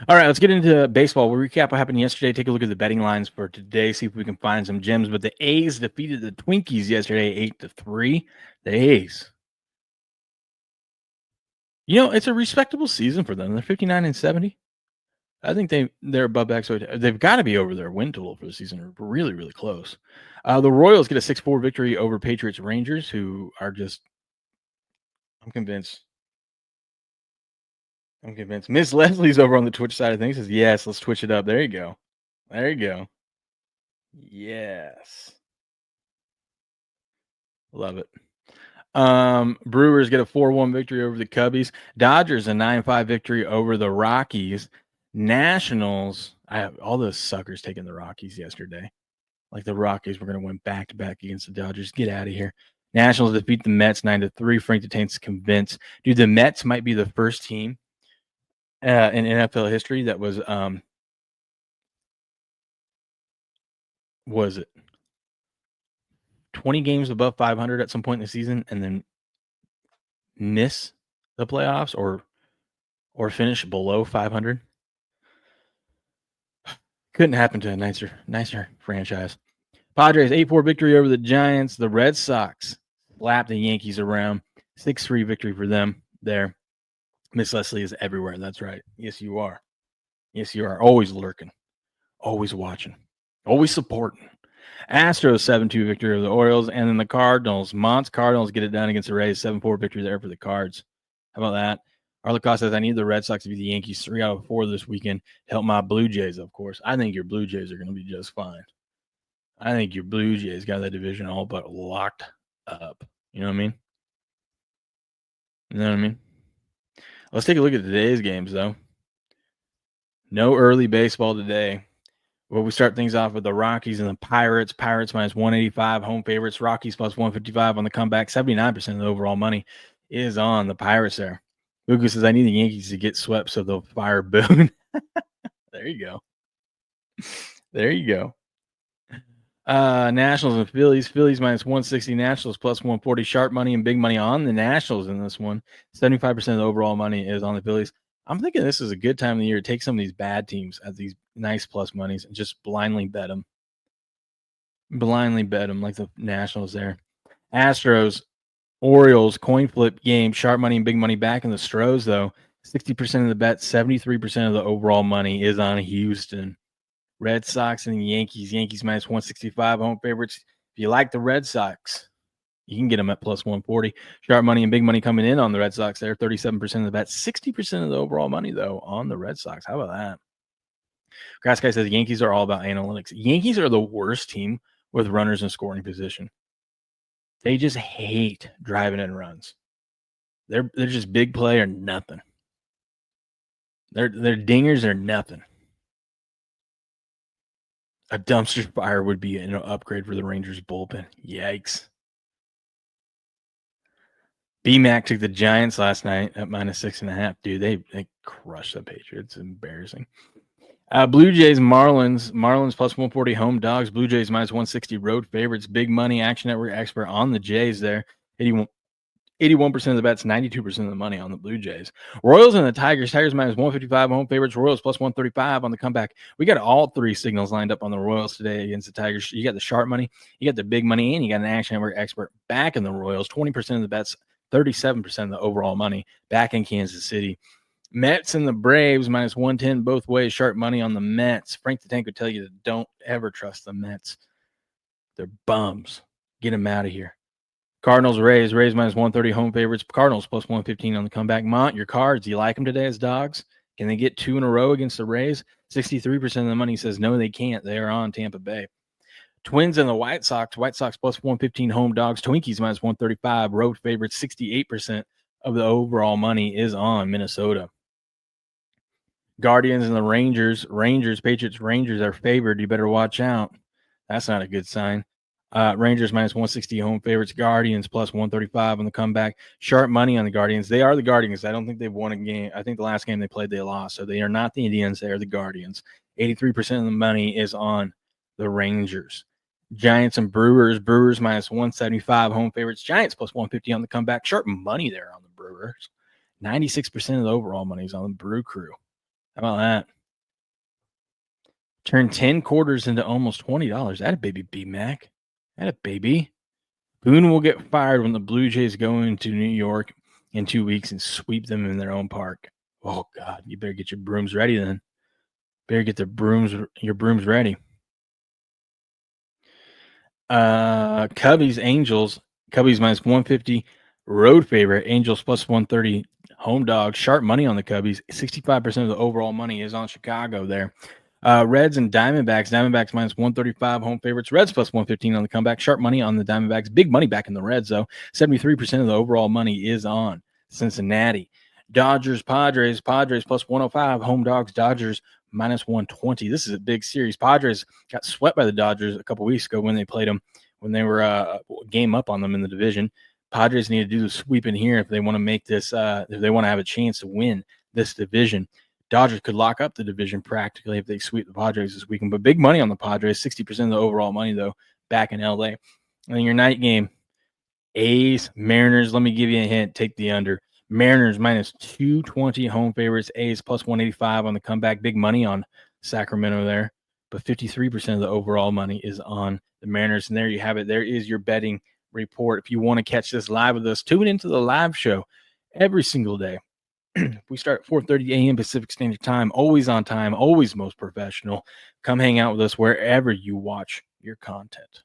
All right, let's get into baseball. We'll recap what happened yesterday. Take a look at the betting lines for today. See if we can find some gems. But the A's defeated the Twinkies yesterday, 8-3. The A's. It's a respectable season for them. They're 59-70. I think they're above expectations. They've got to be over their win total for the season. They're really, really close. The Royals get a 6-4 victory over Patriots Rangers, who are just. I'm convinced. Miss Leslie's over on the Twitch side of things. Says yes. Let's twitch it up. There you go. Yes. Love it. Brewers get a 4-1 victory over the Cubbies. Dodgers a 9-5 victory over the Rockies. Nationals, I have all those suckers taking the Rockies yesterday. Like the Rockies were going to win back-to-back against the Dodgers. Get out of here. Nationals defeat the Mets 9-3. Frank DeTain's convinced. Dude, the Mets might be the first team in NFL history that was it 20 games above 500 at some point in the season and then miss the playoffs or finish below 500. Couldn't happen to a nicer franchise. Padres 8-4 victory over the Giants. The Red Sox slapped the Yankees around. 6-3 victory for them there. Miss Leslie is everywhere. That's right. Yes, you are. Always lurking. Always watching. Always supporting. Astros 7-2 victory over the Orioles. And then the Cardinals. Cardinals get it done against the Rays. 7-4 victory there for the Cards. How about that? Arlicost says, I need the Red Sox to beat the Yankees 3 out of 4 this weekend to help my Blue Jays, of course. I think your Blue Jays are going to be just fine. I think your Blue Jays got that division all but locked up. You know what I mean? Let's take a look at today's games, though. No early baseball today. Well, we start things off with the Rockies and the Pirates. Pirates minus 185, home favorites. Rockies plus 155 on the comeback. 79% of the overall money is on the Pirates there. Luke says, I need the Yankees to get swept so they'll fire Boone. There you go. Nationals and Phillies. Phillies minus 160. Nationals plus 140. Sharp money and big money on the Nationals in this one. 75% of the overall money is on the Phillies. I'm thinking this is a good time of the year to take some of these bad teams at these nice plus monies and just blindly bet them. Like the Nationals there. Astros, Orioles, coin flip game. Sharp money and big money back in the Stros, though. 60% of the bet, 73% of the overall money is on Houston. Red Sox and the Yankees. Yankees minus 165, home favorites. If you like the Red Sox, you can get them at plus 140. Sharp money and big money coming in on the Red Sox there. 37% of the bet, 60% of the overall money, though, on the Red Sox. How about that? Grass Guy says Yankees are all about analytics. Yankees are the worst team with runners in scoring position. They just hate driving in runs. They're just big play or nothing. They're dingers or nothing. A dumpster fire would be an upgrade for the Rangers bullpen. Yikes. B-Mac took the Giants last night at minus 6.5. Dude, they crushed the Patriots. Embarrassing. Blue Jays, Marlins. Marlins plus 140 home dogs. Blue Jays minus 160 road favorites. Big money Action Network expert on the Jays there. 81% of the bets, 92% of the money on the Blue Jays. Royals and the Tigers. Tigers minus 155 home favorites. Royals plus 135 on the comeback. We got all three signals lined up on the Royals today against the Tigers. You got the sharp money, you got the big money, and you got an Action Network expert back in the Royals. 20% of the bets, 37% of the overall money back in Kansas City. Mets and the Braves minus 110 both ways. Sharp money on the Mets. Frank the Tank would tell you to don't ever trust the Mets. They're bums. Get them out of here. Cardinals, Rays minus 130 home favorites. Cardinals plus 115 on the comeback. Mont, your Cards. Do you like them today as dogs? Can they get 2 in a row against the Rays? 63% of the money says no, they can't. They are on Tampa Bay. Twins and the White Sox. White Sox plus 115 home dogs. Twinkies minus 135. Road favorites. 68% of the overall money is on Minnesota. Guardians and the Rangers. Patriots, Rangers are favored. You better watch out. That's not a good sign. Rangers minus 160 home favorites. Guardians plus 135 on the comeback. Sharp money on the Guardians. They are the Guardians. I don't think they've won a game. I think the last game they played, they lost. So they are not the Indians. They are the Guardians. 83% of the money is on the Rangers. Giants and Brewers. Brewers minus 175 home favorites. Giants plus 150 on the comeback. Sharp money there on the Brewers. 96% of the overall money is on the Brew Crew. How about that? Turn 10 quarters into almost $20. That a baby B-Mac. That a baby. Boone will get fired when the Blue Jays go into New York in 2 weeks and sweep them in their own park. Oh God, you better get your brooms ready then. Better get your brooms ready. Cubbies, Angels. Cubbies minus 150 road favorite. Angels plus 130 home dog. Sharp money on the Cubbies. 65% of the overall money is on Chicago there. Reds and Diamondbacks. Diamondbacks minus 135 home favorites. Reds plus 115 on the comeback. Sharp money on the Diamondbacks. Big money back in the Reds, though. 73% of the overall money is on Cincinnati. Dodgers, Padres. Padres plus 105. Home dogs. Dodgers minus 120. This is a big series. Padres got swept by the Dodgers a couple weeks ago when they played them, when they were a game up on them in the division. Padres need to do the sweep in here if they want to make this, if they want to have a chance to win this division. Dodgers could lock up the division practically if they sweep the Padres this weekend. But big money on the Padres, 60% of the overall money, though, back in LA. And then your night game, A's, Mariners. Let me give you a hint. Take the under. Mariners minus 220 home favorites. A's plus 185 on the comeback. Big money on Sacramento there. But 53% of the overall money is on the Mariners. And there you have it. There is your betting report. If you want to catch this live with us, tune into the live show every single day. We start at 4:30 a.m. Pacific Standard Time, always on time, always most professional. Come hang out with us wherever you watch your content.